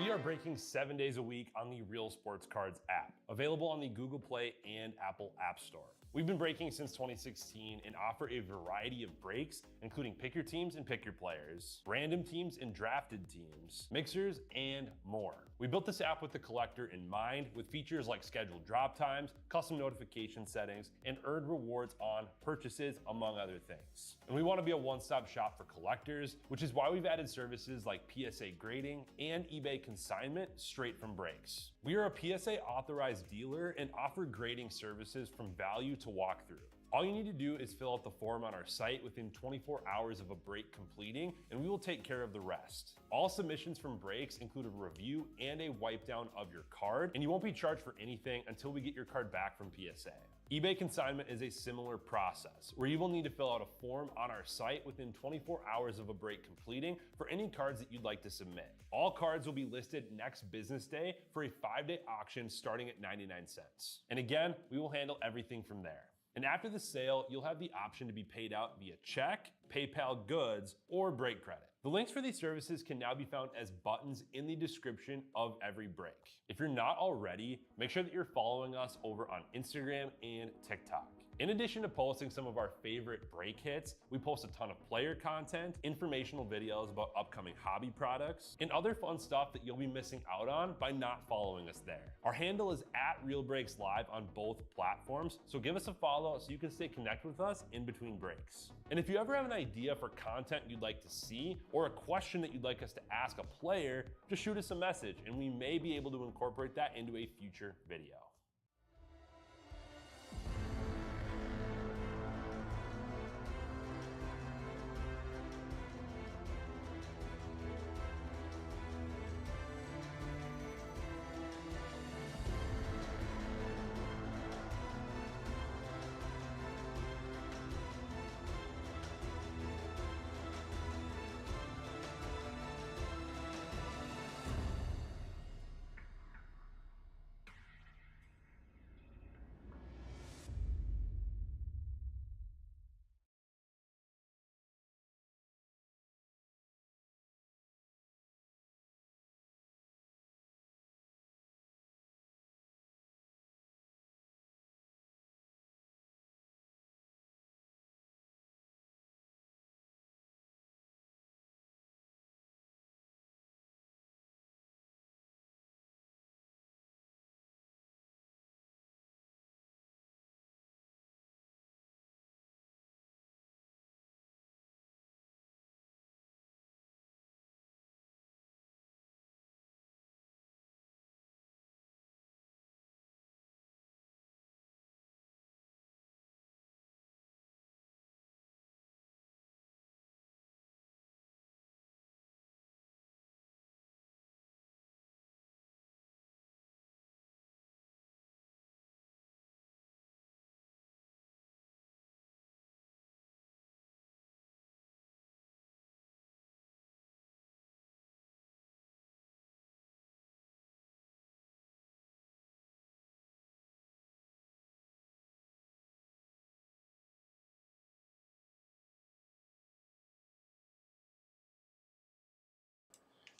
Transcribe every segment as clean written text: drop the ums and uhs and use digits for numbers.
We are breaking 7 days a week on the Real Sports Cards app, available on the Google Play and Apple App Store. We've been breaking since 2016 and offer a variety of breaks, including pick your teams and pick your players, random teams and drafted teams, mixers, and more. We built this app with the collector in mind, with features like scheduled drop times, custom notification settings, and earned rewards on purchases, among other things. And we want to be a one-stop shop for collectors, which is why we've added services like PSA grading and eBay consignment straight from breaks. We are a PSA authorized dealer and offer grading services from value to walkthrough. All you need to do is fill out the form on our site within 24 hours of a break completing, and we will take care of the rest. All submissions from breaks include a review and a wipe down of your card, and you won't be charged for anything until we get your card back from PSA. eBay consignment is a similar process, where you will need to fill out a form on our site within 24 hours of a break completing for any cards that you'd like to submit. All cards will be listed next business day for a 5-day auction starting at 99 cents. And again, we will handle everything from there. And after the sale, you'll have the option to be paid out via check, PayPal goods, or break credit. The links for these services can now be found as buttons in the description of every break. If you're not already, make sure that you're following us over on Instagram and TikTok. In addition to posting some of our favorite break hits, we post a ton of player content, informational videos about upcoming hobby products, and other fun stuff that you'll be missing out on by not following us there. Our handle is @RealBreaksLive on both platforms, so give us a follow so you can stay connected with us in between breaks. And if you ever have an idea for content you'd like to see, or a question that you'd like us to ask a player, just shoot us a message and we may be able to incorporate that into a future video.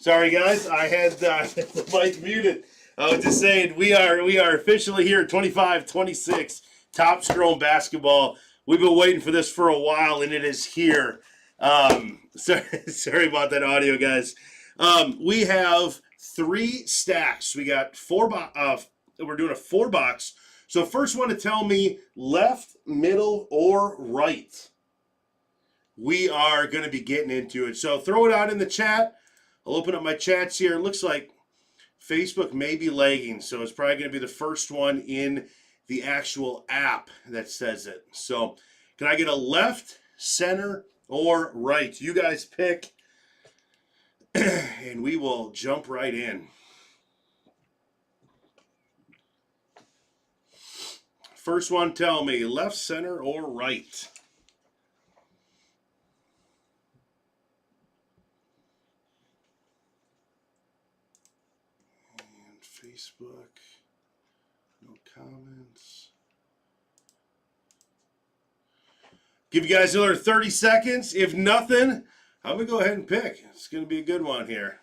Sorry, guys, I had the mic muted. I was just saying we are officially here at 25-26 Topps Chrome basketball. We've been waiting for this for a while, and it is here. Sorry about that audio, guys. We have 3 stacks. We got 4 we're doing a 4-box. So first one to tell me left, middle, or right. We are going to be getting into it. So throw it out in the chat. I'll open up my chats here. It looks like Facebook may be lagging, so it's probably going to be the first one in the actual app that says it. So can I get a left, center, or right? You guys pick, and we will jump right in. First one, tell me left, center, or right. Facebook, no comments. Give you guys another 30 seconds. If nothing, I'm going to go ahead and pick. It's going to be a good one here.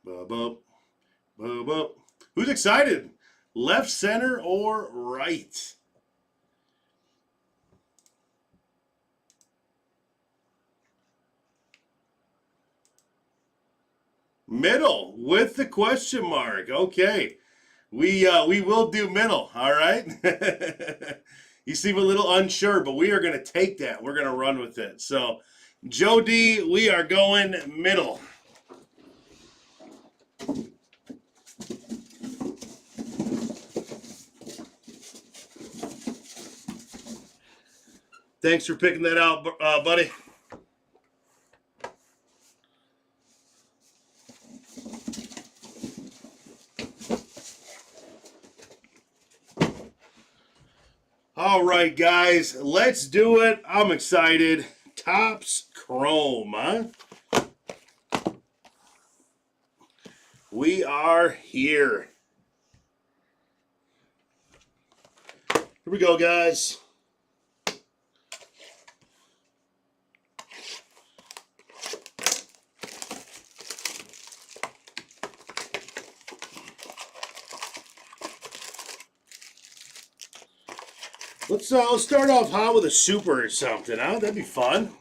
Bub, up. Bub, up. Who's excited? Left, center, or right? Middle with the question mark. Okay. We will do middle, all right? You seem a little unsure, but we are going to take that. We're going to run with it. So, Joe D, we are going middle. Thanks for picking that out, buddy. All right, guys, let's do it. I'm excited. Topps Chrome, huh? We are here. Here we go, guys. Let's start off hot with a super or something, huh? That'd be fun.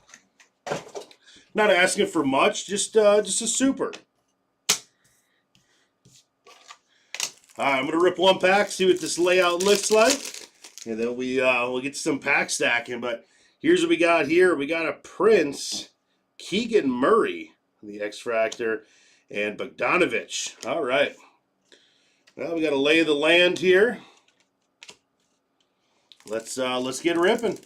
Not asking for much, just a super. All right, I'm gonna rip one pack, see what this layout looks like, and then we'll get some pack stacking. But here's what we got here. We got a Prince, Keegan Murray, the X Factor, and Bogdanovich. All right. Well, we got to lay the land here. Let's get ripping.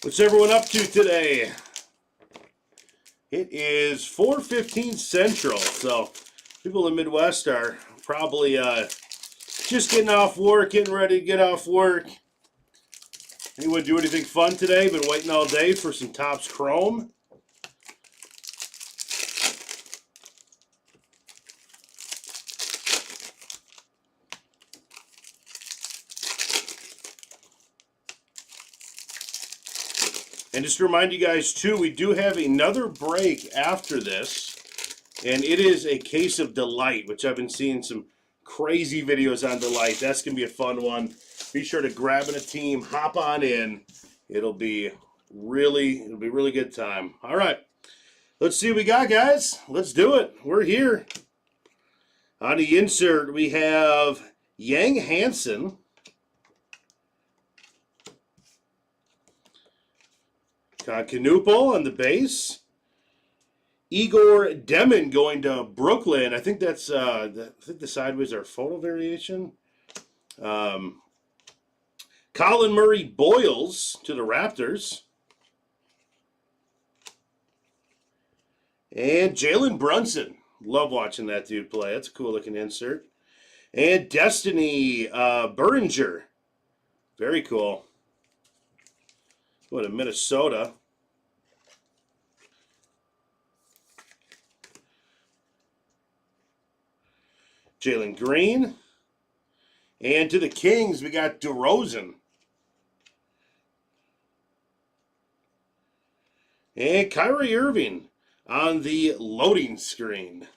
What's everyone up to today? It is 4:15 Central, so people in the Midwest are probably just getting off work, getting ready to get off work. Anyone do anything fun today? Been waiting all day for some Topps Chrome. And just to remind you guys, too, we do have another break after this, and it is a case of Delight, which I've been seeing some crazy videos on Delight. That's going to be a fun one. Be sure to grab in a team, hop on in. It'll be really good time. All right, let's see what we got, guys. Let's do it. We're here. On the insert, we have Yang Hansen. Kanupo on the base. Igor Demon going to Brooklyn. I think that's I think the sideways are photo variation. Colin Murray Boyles to the Raptors. And Jalen Brunson. Love watching that dude play. That's a cool looking insert. And Destiny Beringer. Very cool. Going to Minnesota. Jalen Green. And to the Kings, we got DeRozan. And Kyrie Irving on the loading screen.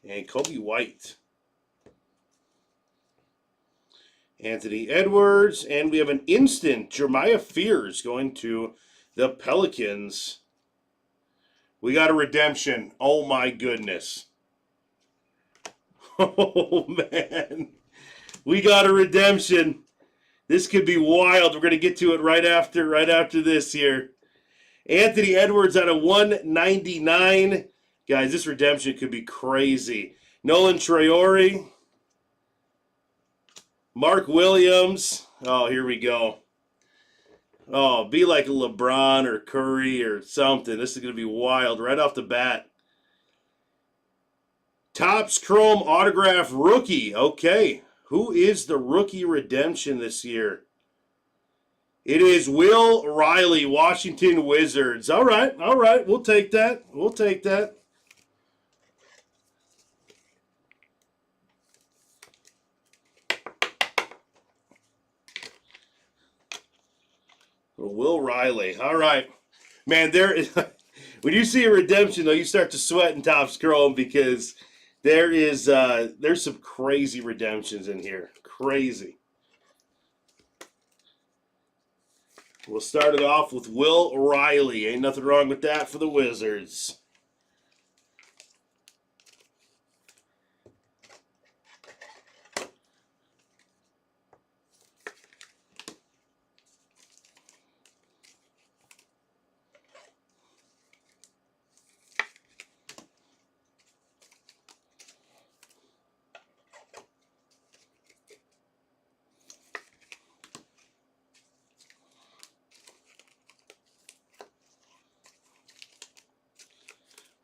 And Kobe White. Anthony Edwards, and we have an instant Jeremiah Fears going to the Pelicans. We got a redemption. Oh my goodness. Oh man. We got a redemption. This could be wild. We're going to get to it right after this here. Anthony Edwards out of 199. Guys, this redemption could be crazy. Nolan Traore. Mark Williams. Oh, here we go. Oh, be like a LeBron or Curry or something. This is going to be wild right off the bat. Topps Chrome autograph rookie. Okay. Who is the rookie redemption this year? It is Will Riley, Washington Wizards. All right. We'll take that. We'll take that. Will Riley. All right. Man, there is, when you see a redemption, though, you start to sweat in Topps Chrome because there's some crazy redemptions in here. Crazy. We'll start it off with Will Riley. Ain't nothing wrong with that for the Wizards.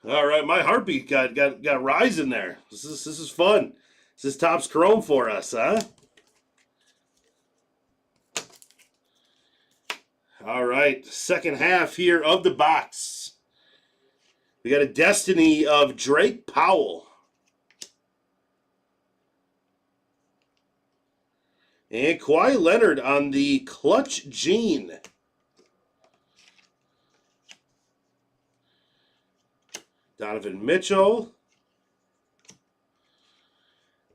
All right, my heartbeat got rising there. This is fun. This is Topps Chrome for us, huh? All right, second half here of the box. We got a destiny of Drake Powell. And Kawhi Leonard on the clutch gene. Donovan Mitchell.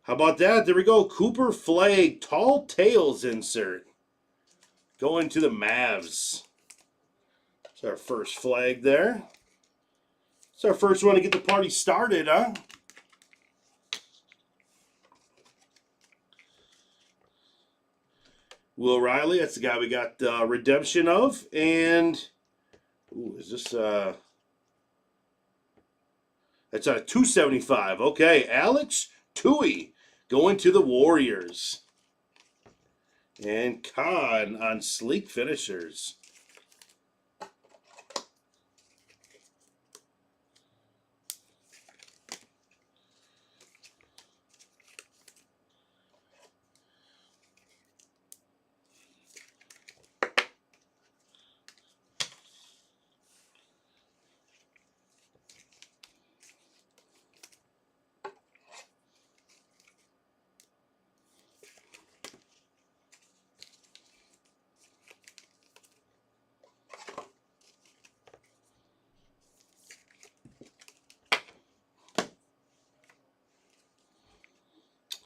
How about that? There we go. Cooper Flagg, Tall Tales insert. Going to the Mavs. It's our first flag there. It's our first one to get the party started, huh? Will Riley, that's the guy we got redemption of. And, ooh, is this... That's a 275. Okay, Alex Tui going to the Warriors. And Khan on Sleek Finishers.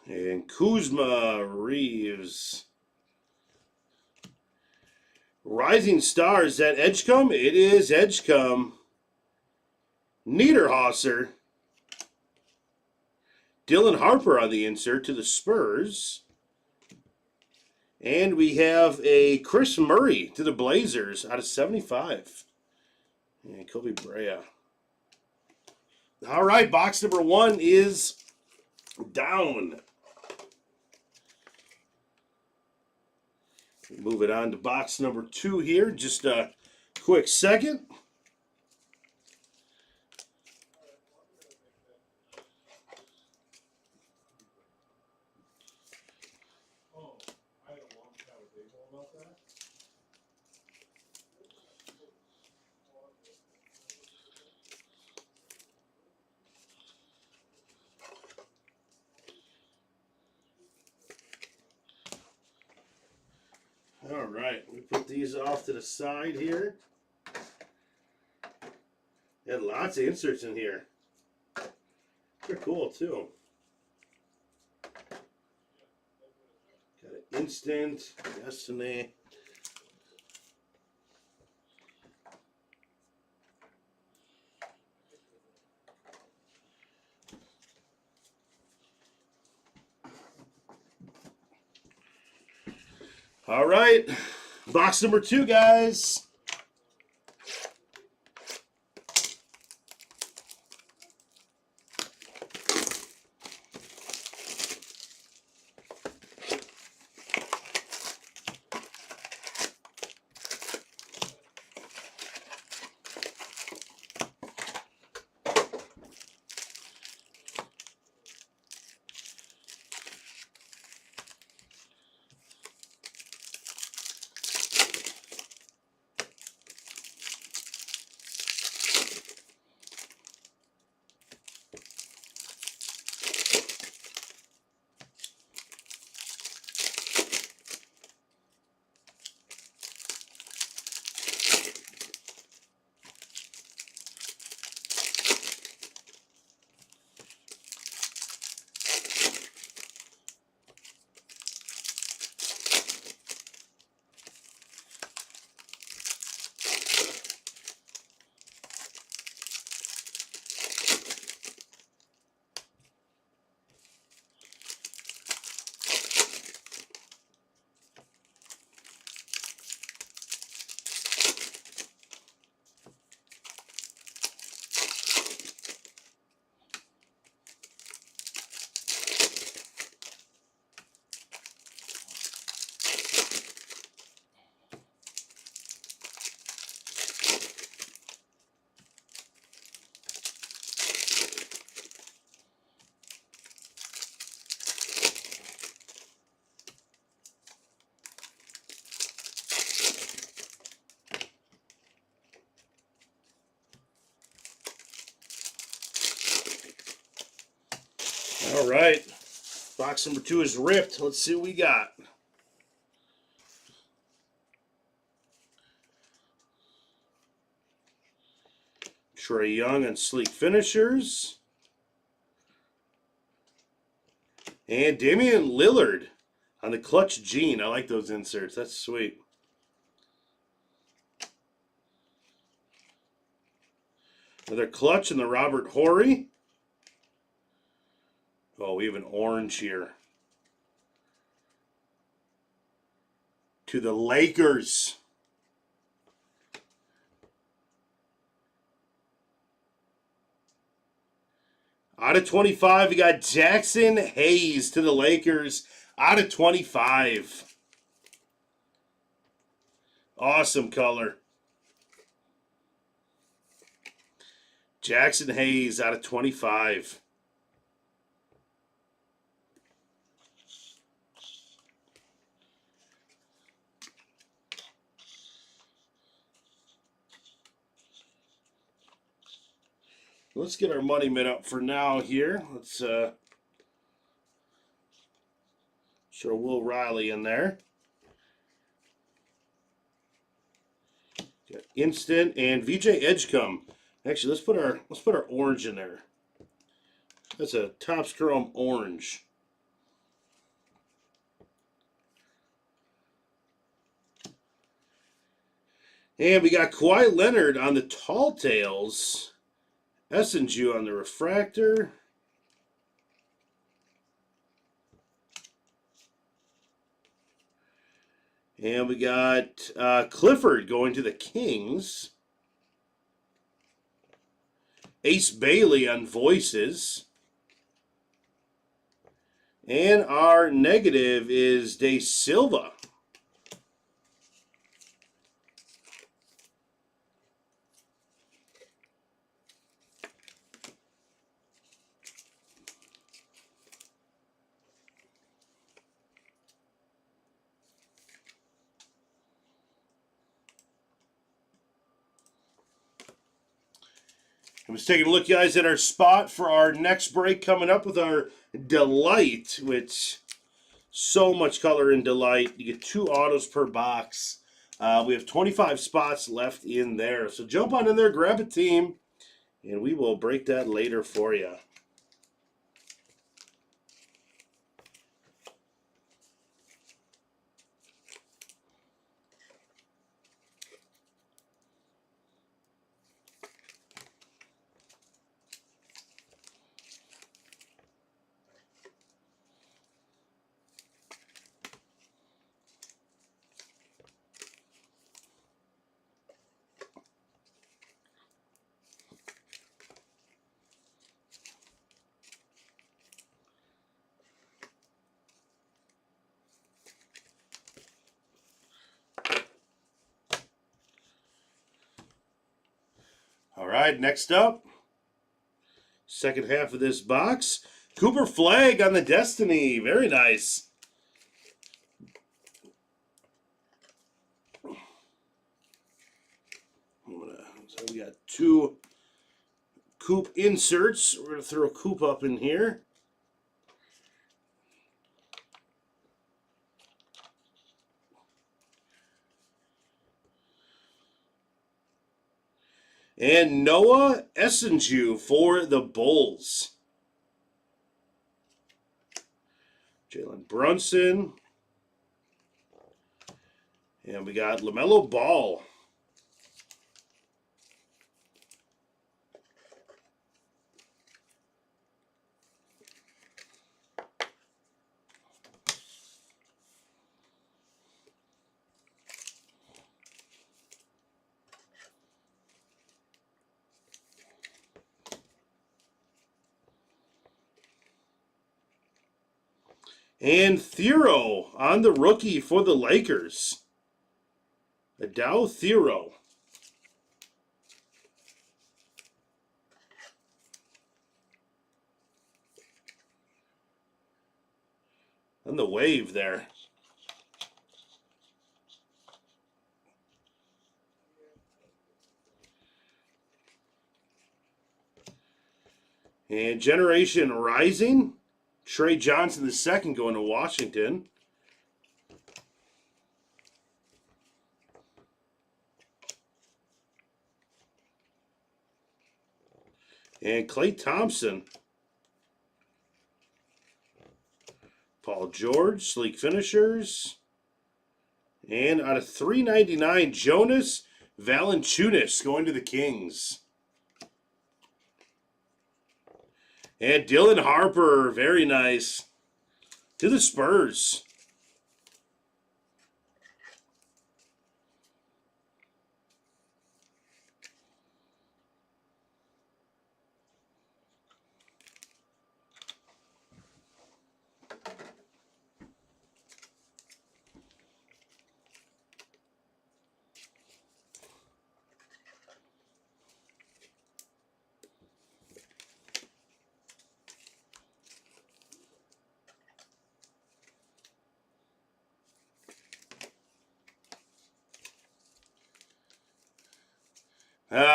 And Kuzma, Reeves. Rising Stars, is that Edgecombe? It is Edgecombe. Niederhauser. Dylan Harper on the insert to the Spurs. And we have a Chris Murray to the Blazers out of 75. And Kobe Brea. All right, box number 1 is down. Move it on to box number 2 here. Just a quick second. All right, we put these off to the side here. And lots of inserts in here. They're cool too. Got an instant, Destiny. All right, box number 2, guys. Box number 2 is ripped. Let's see what we got. Trae Young and Sleek Finishers. And Damian Lillard on the Clutch Gene. I like those inserts. That's sweet. Another Clutch and the Robert Horry. Oh, we have an orange here. To the Lakers. Out of 25, we got Jackson Hayes to the Lakers. Out of 25. Awesome color. Jackson Hayes out of 25. Let's get our money mint up for now here. Let's show Will Riley in there. Got Instant and VJ Edgecombe. Actually, let's put our orange in there. That's a Topps Chrome orange. And we got Kawhi Leonard on the Tall Tales. Essenju on the refractor. And we got Clifford going to the Kings. Ace Bailey on Voices. And our negative is De Silva. I was taking a look, guys, at our spot for our next break coming up with our Delight, which so much color in Delight. You get 2 autos per box. We have 25 spots left in there. So jump on in there, grab a team, and we will break that later for you. All right, next up, second half of this box, Cooper Flagg on the Destiny. Very nice. So we got 2 Coop inserts. We're going to throw Coop up in here. And Noah Essenju for the Bulls. Jalen Brunson. And we got LaMelo Ball. And Thero on the rookie for the Lakers. Adao Thero. On the wave there. And Generation Rising, Trey Johnson II going to Washington. And Klay Thompson. Paul George, Sleek Finishers. And out of 399, Jonas Valanciunas going to the Kings. And Dylan Harper, very nice, to the Spurs.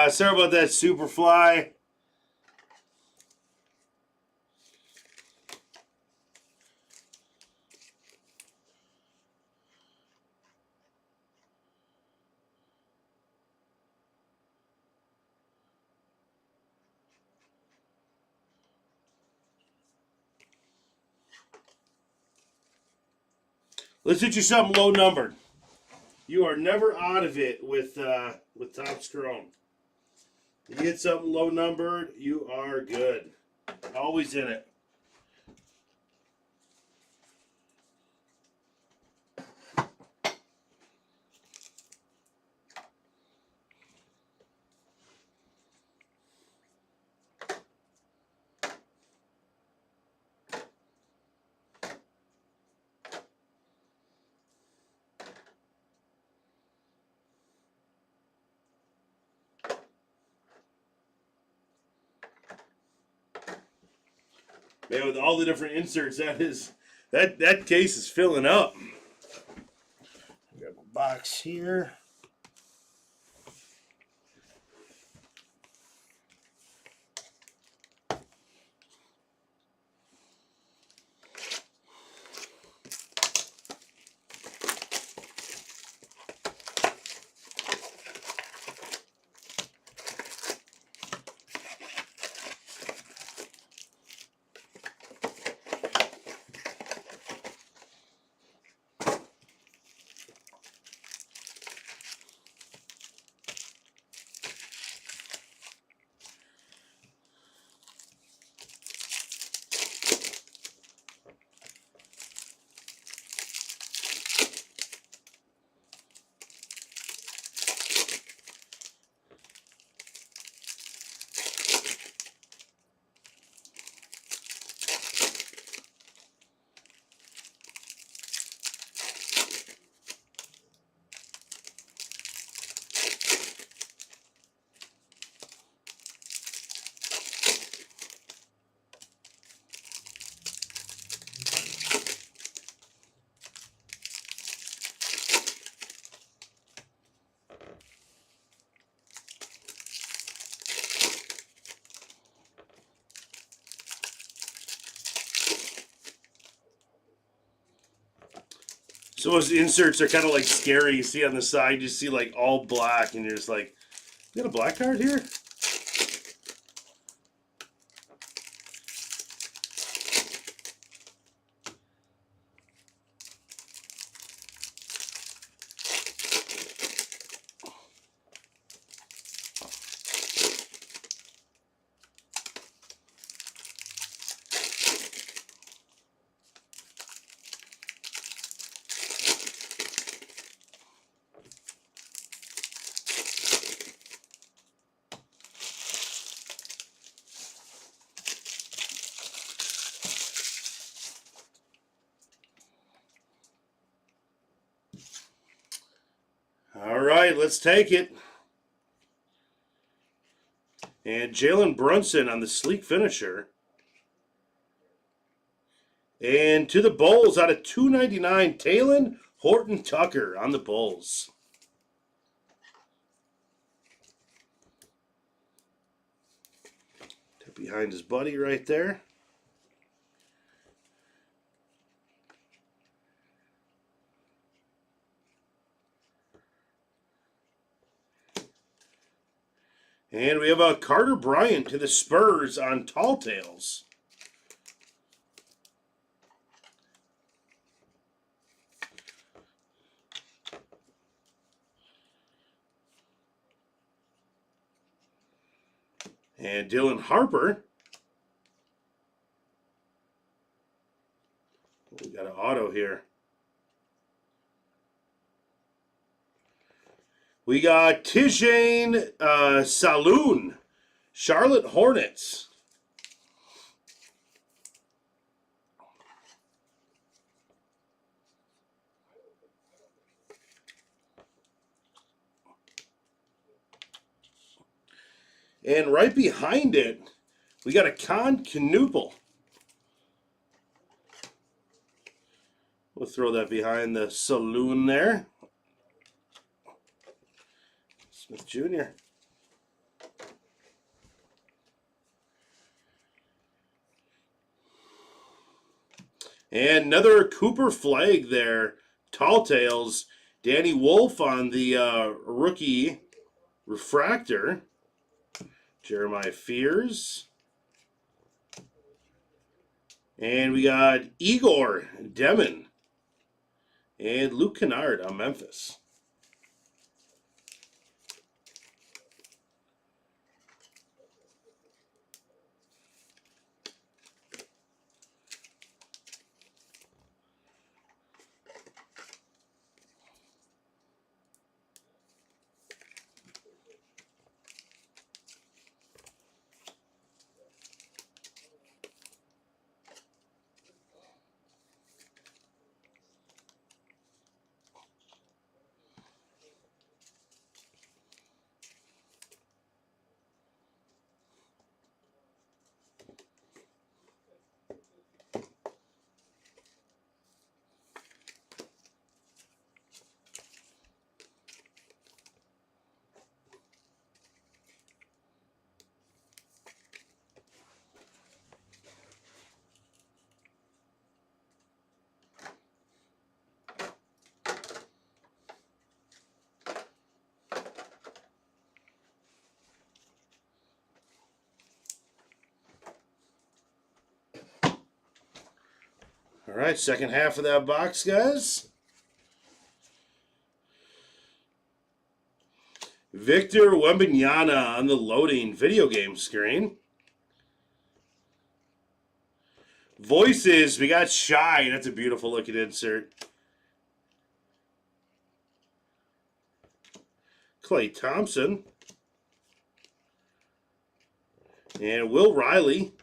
Sorry about that, Superfly. Let's hit you something low numbered. You are never out of it with Topps Chrome. You get something low numbered, you are good. Always in it. Man, with all the different inserts, that case is filling up. Grab a box here. So those inserts are kind of like scary. You see on the side, you see like all black, and you're just like, you got a black card here? All right, let's take it. And Jalen Brunson on the Sleek Finisher. And to the Bulls out of 299, Talen Horton Tucker on the Bulls. Behind his buddy right there. And we have a Carter Bryant to the Spurs on Tall Tales. And Dylan Harper. We got an auto here. We got Tijane Saloon, Charlotte Hornets. And right behind it, we got a Con Knuppel. We'll throw that behind the saloon there. Smith Jr. And another Cooper flag there. Tall Tales. Danny Wolf on the rookie refractor. Jeremiah Fears. And we got Igor Demon. And Luke Kennard on Memphis. All right, second half of that box, guys. Victor Wembanyama on the loading video game screen. Voices, we got Shy. That's a beautiful looking insert. Klay Thompson. And Will Riley.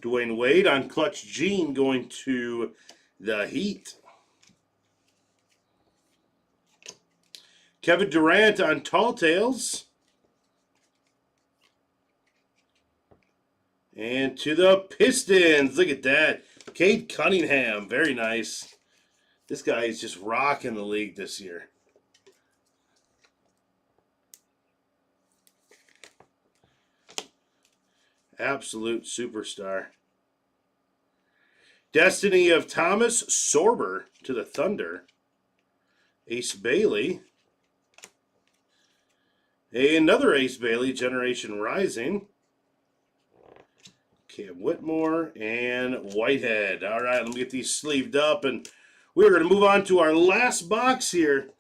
Dwayne Wade on Clutch Gene going to the Heat. Kevin Durant on Tall Tales. And to the Pistons. Look at that. Cade Cunningham. Very nice. This guy is just rocking the league this year. Absolute superstar. Destiny of Thomas Sorber to the Thunder. Ace Bailey. Another Ace Bailey, Generation Rising. Cam Whitmore and Whitehead. All right, let me get these sleeved up, and we're going to move on to our last box here.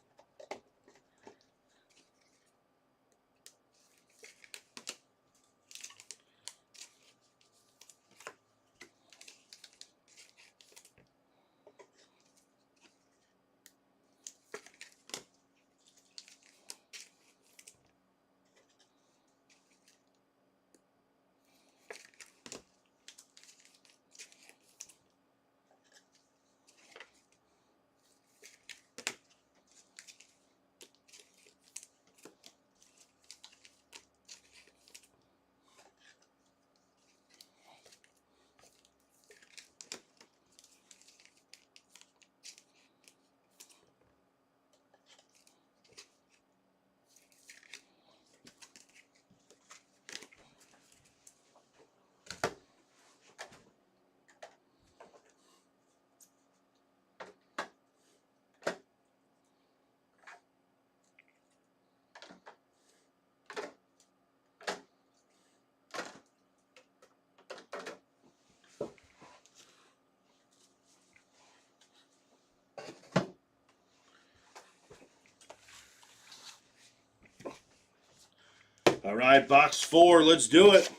All right, box 4. Let's do it.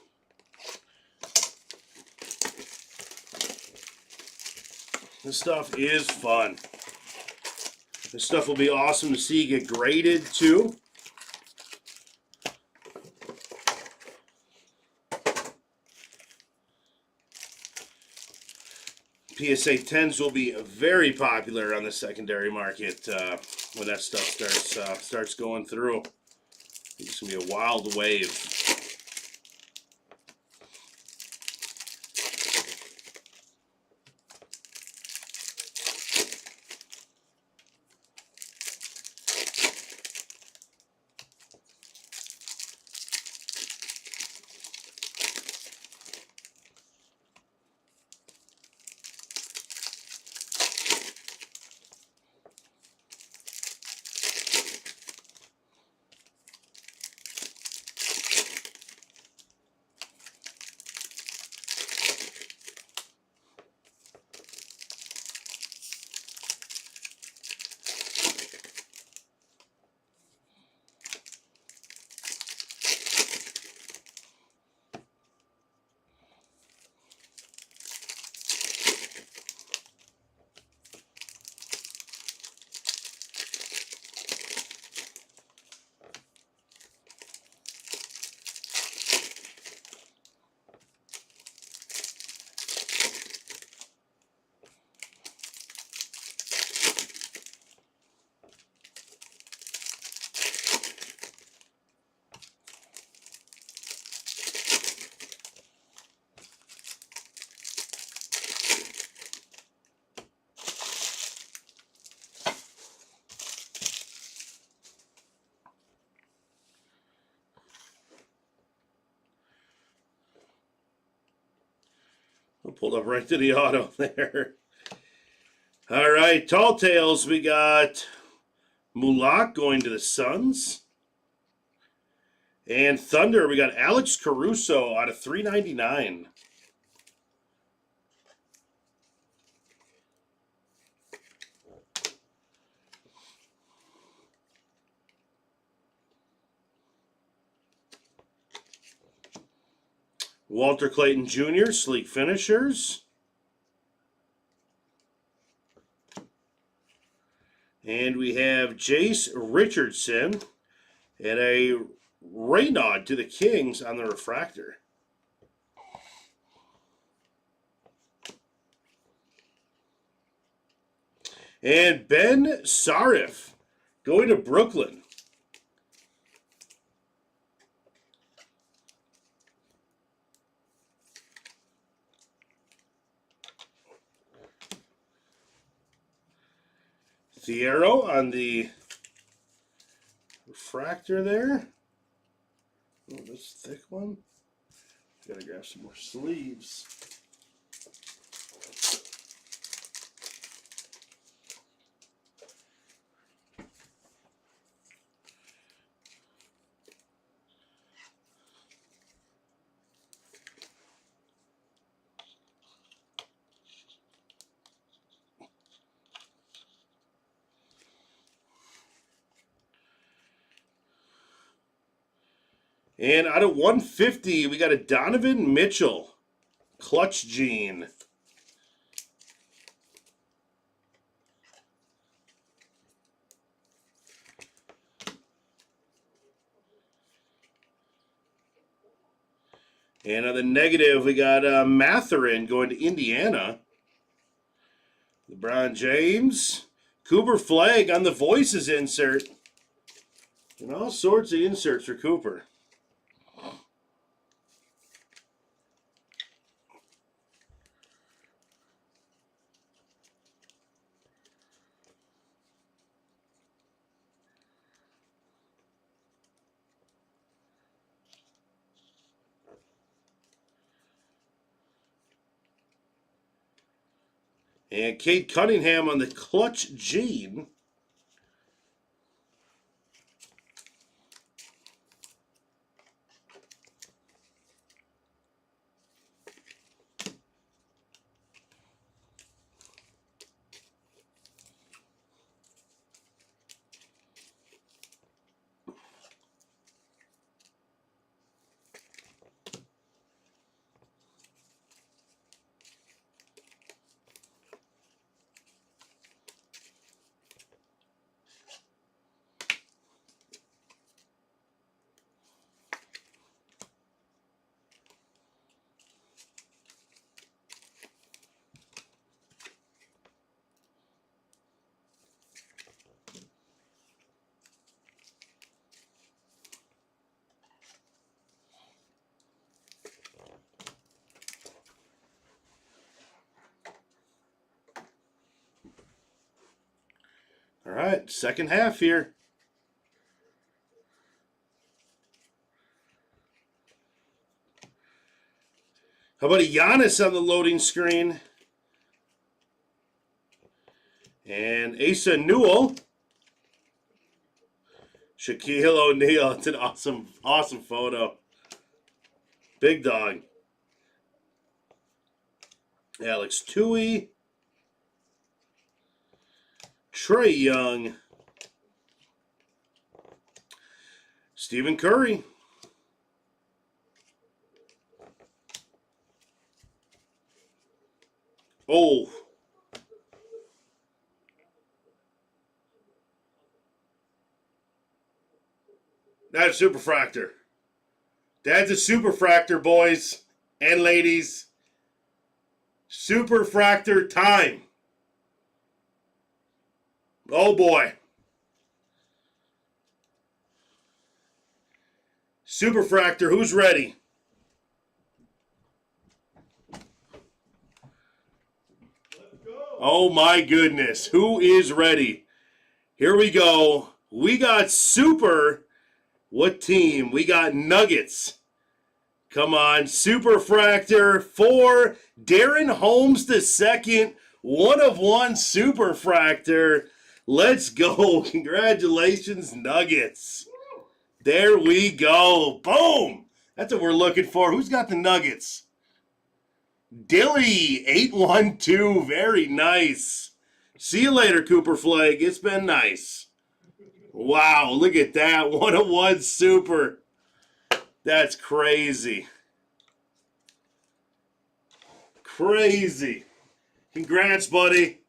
This stuff is fun. This stuff will be awesome to see get graded too. PSA 10s will be very popular on the secondary market when that stuff starts going through. It's gonna be a wild wave. Pulled up right to the auto there. All right, Tall Tales, we got Mulak going to the Suns. And Thunder, we got Alex Caruso out of 399. Walter Clayton Jr., Sleek Finishers. And we have Jace Richardson and a Raynaud to the Kings on the refractor. And Ben Sarif going to Brooklyn. Thiero on the refractor there. Oh, this thick one. Gotta grab some more sleeves. And out of 150, we got a Donovan Mitchell. Clutch Gene. And on the negative, we got Mathurin going to Indiana. LeBron James. Cooper Flag on the Voices insert. And all sorts of inserts for Cooper. And Kate Cunningham on the Clutch Gene. All right, second half here. How about a Giannis on the loading screen? And Asa Newell. Shaquille O'Neal. It's an awesome, awesome photo. Big dog. Alex Tui. Trae Young. Stephen Curry. Oh. That's a superfractor. That's a superfractor, boys and ladies. Superfractor time. Oh boy. Superfractor, who's ready? Oh my goodness. Who is ready? Here we go. We got super. What team? We got Nuggets. Come on. Superfractor for Darren Holmes II. 1/1 Superfractor. Let's go. Congratulations, Nuggets. There we go. Boom. That's what we're looking for. Who's got the Nuggets? Dilly, 812. Very nice. See you later, Cooper Flagg. It's been nice. Wow, look at that. 1/1 super. That's crazy. Crazy. Congrats, buddy.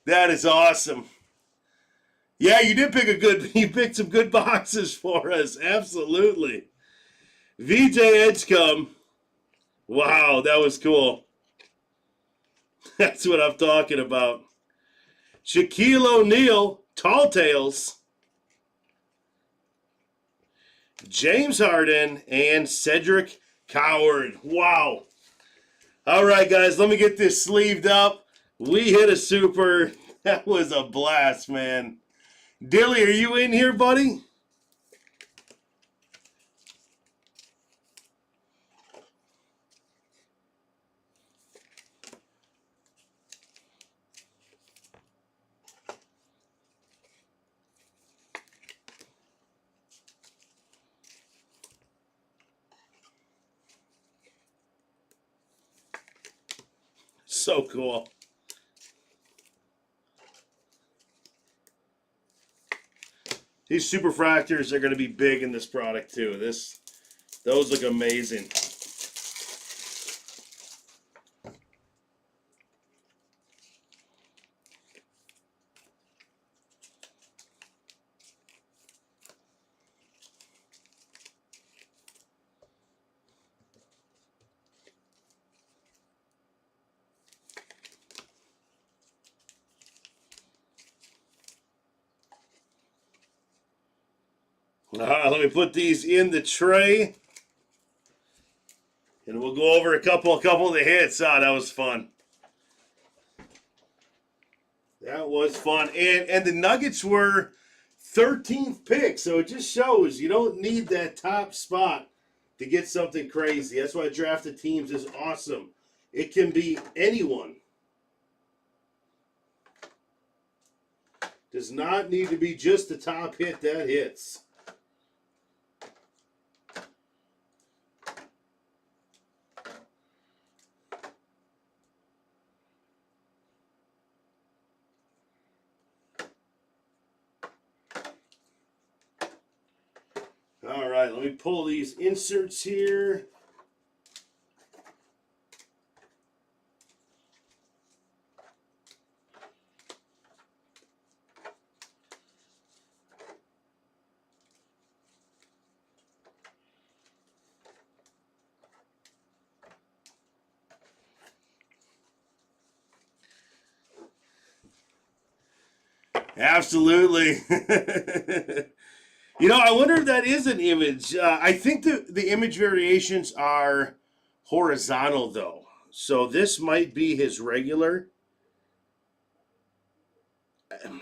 That is awesome. Yeah, you picked some good boxes for us. Absolutely. VJ Edgecombe. Wow, that was cool. That's what I'm talking about. Shaquille O'Neal, Tall Tales. James Harden and Cedric Coward. Wow. All right, guys, let me get this sleeved up. We hit a super. That was a blast, man. Dilly, are you in here, buddy? So cool. These superfractors are going to be big in this product too. Those look amazing. Let me put these in the tray. And we'll go over a couple of the hits. That was fun. That was fun. And the Nuggets were 13th pick, so it just shows you don't need that top spot to get something crazy. That's why drafted teams is awesome. It can be anyone. Does not need to be just the top hit that hits. All right, let me pull these inserts here. Absolutely. You know, I wonder if that is an image. I think the image variations are horizontal, though. So this might be his regular.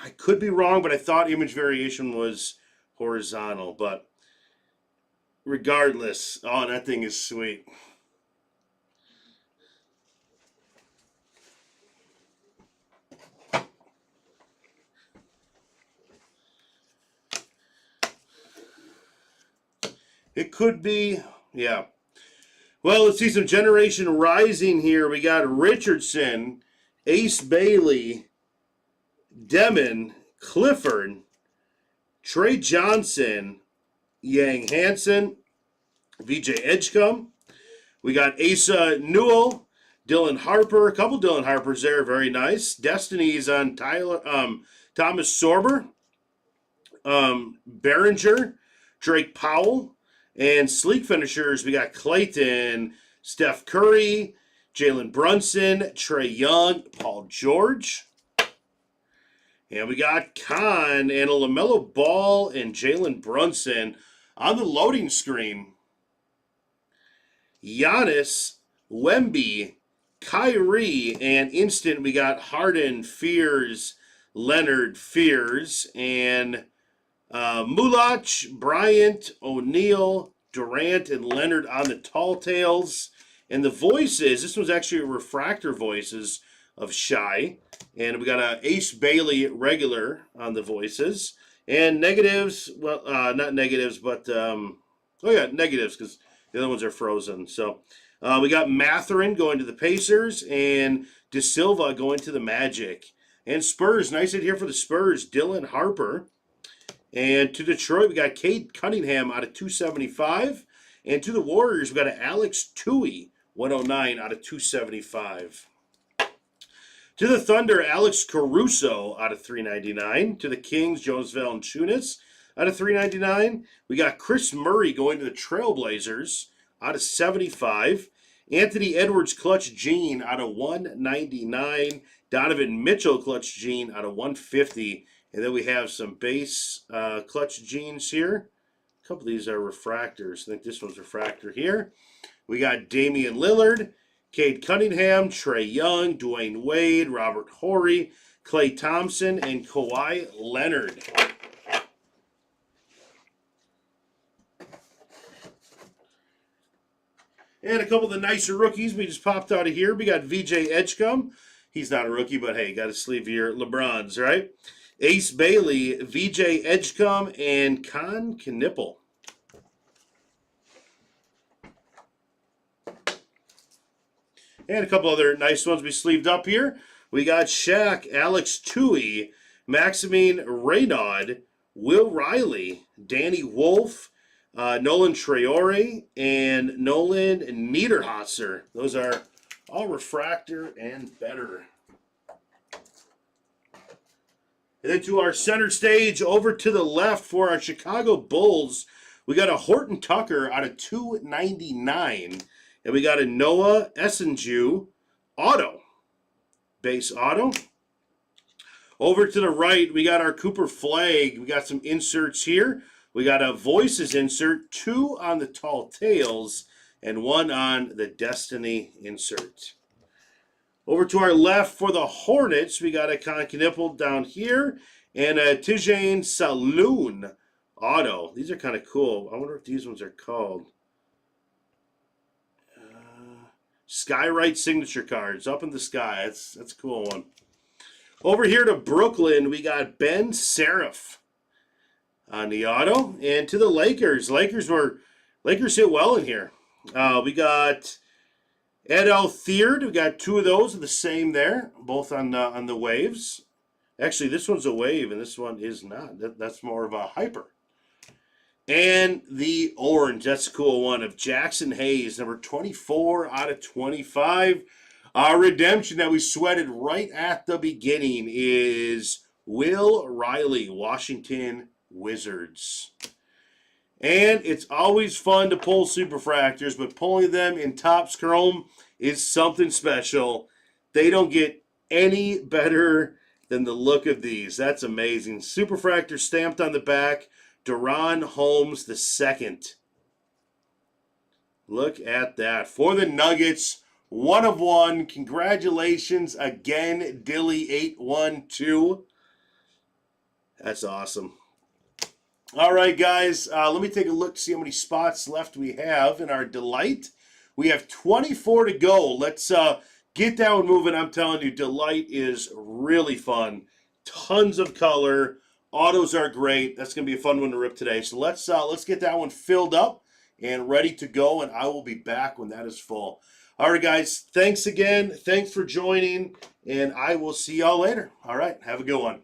I could be wrong, but I thought image variation was horizontal. But regardless, oh, that thing is sweet. It could be, yeah. Well, let's see some Generation Rising here. We got Richardson, Ace Bailey, Demon, Clifford, Trey Johnson, Yang Hansen, VJ Edgecombe. We got Asa Newell, Dylan Harper. A couple Dylan Harpers there, very nice. Destiny's on Thomas Sorber, Behringer, Drake Powell. And sleek finishers, we got Clayton, Steph Curry, Jalen Brunson, Trey Young, Paul George. And we got Khan and a LaMelo Ball and Jalen Brunson on the loading screen. Giannis, Wemby, Kyrie, and instant we got Harden, Fears, Leonard, Fears, and Mulach, Bryant, O'Neal, Durant, and Leonard on the tall tales. And the voices, this was actually a refractor voices of Shy. And we got a Ace Bailey regular on the voices. And negatives, well, not negatives, but, negatives, because the other ones are frozen. So we got Matherin going to the Pacers and De Silva going to the Magic. And Spurs, nice hit here for the Spurs, Dylan Harper. And to Detroit, we got Cade Cunningham out of 275. And to the Warriors, we got an Alex Tui, 109 out of 275. To the Thunder, Alex Caruso out of 399. To the Kings, Jonas Valanciunas out of 399. We got Chris Murray going to the Trailblazers out of 75. Anthony Edwards Clutch Gene out of 199. Donovan Mitchell Clutch Gene out of 150. And then we have some base clutch genes here. A couple of these are refractors. I think this one's refractor here. We got Damian Lillard, Cade Cunningham, Trey Young, Dwayne Wade, Robert Horry, Klay Thompson, and Kawhi Leonard. And a couple of the nicer rookies we just popped out of here. We got VJ Edgecombe. He's not a rookie, but hey, got to sleeve your LeBrons, right? Ace Bailey, VJ Edgecombe, and Con Knipple. And a couple other nice ones we sleeved up here. We got Shaq, Alex Tui, Maximine Reynaud, Will Riley, Danny Wolf, Nolan Traore, and Nolan Niederhauser. Those are all refractor and better. And then to our center stage, over to the left for our Chicago Bulls, we got a Horton Tucker out of 299. And we got a Noah Essenju auto, base auto. Over to the right, we got our Cooper Flag. We got some inserts here. We got a Voices insert, 2 on the Tall Tales, and 1 on the Destiny insert. Over to our left for the Hornets, we got a Con Knipple down here and a Tijane Saloon auto. These are kind of cool. I wonder what these ones are called. Skywrite signature cards up in the sky. That's a cool one. Over here to Brooklyn, we got Ben Seraph on the auto. And to the Lakers. Lakers hit well in here. We got Ed Althird, we got 2 of those, the same there, both on the waves. Actually, this one's a wave, and this one is not. That's more of a hyper. And the orange, that's a cool one, of Jackson Hayes, number 24 out of 25. Our redemption that we sweated right at the beginning is Will Riley, Washington Wizards. And it's always fun to pull Superfractors, but pulling them in Topps Chrome is something special. They don't get any better than the look of these. That's amazing. Superfractor stamped on the back, Deron Holmes II. Look at that. For the Nuggets, 1 of 1. Congratulations again, Dilly812. That's awesome. All right, guys, let me take a look to see how many spots left we have in our Delight. We have 24 to go. Let's get that one moving. I'm telling you, Delight is really fun. Tons of color. Autos are great. That's going to be a fun one to rip today. So let's get that one filled up and ready to go, and I will be back when that is full. All right, guys, thanks again. Thanks for joining, and I will see y'all later. All right, have a good one.